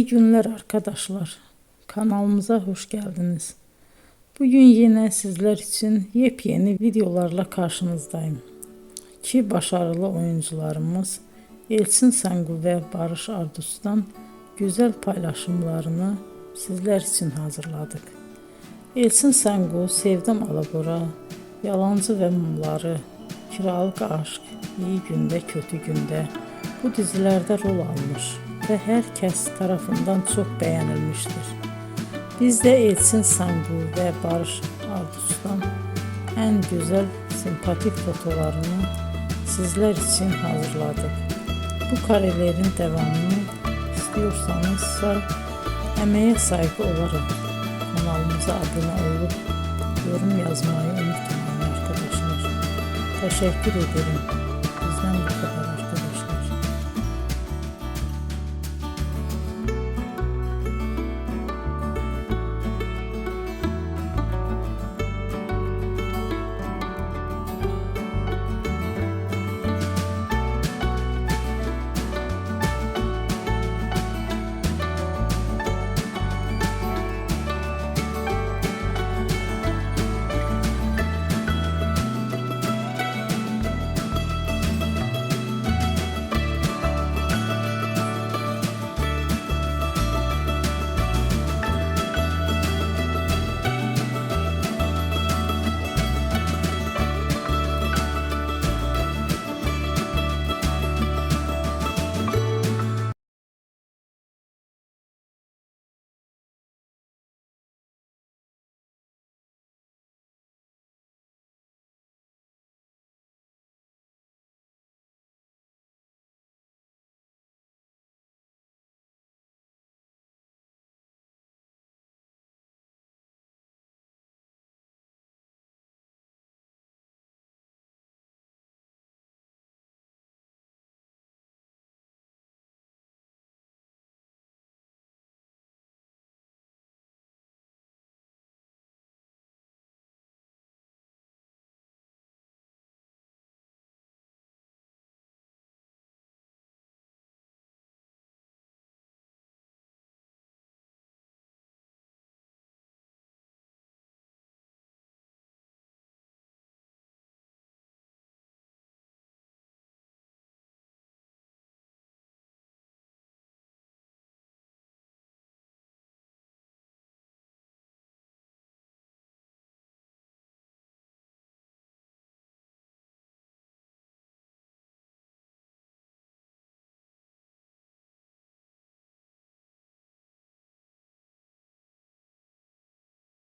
İyi günler arkadaşlar. Kanalımıza hoş geldiniz. Bugün yine sizler için yepyeni videolarla karşınızdayım. İki başarılı oyuncularımız Elçin Sangu ve Barış Ardus'tan güzel paylaşımlarını sizler için hazırladık. Elçin Sangu, Sevdim Alabora, Yalancı ve Mumları, Kiralık Aşk, İyi Günde Kötü Günde bu dizilerde rol almış ve herkes tarafından çok beğenilmiştir. Biz de Elçin Sangu ve Barış Ardus'tan en güzel sempatik fotolarını sizler için hazırladık. Bu karelerin devamını istiyorsanızsa emeğe saygı olarak kanalımıza abone olup yorum yazmayı unutmayın arkadaşlar. Teşekkür ederim.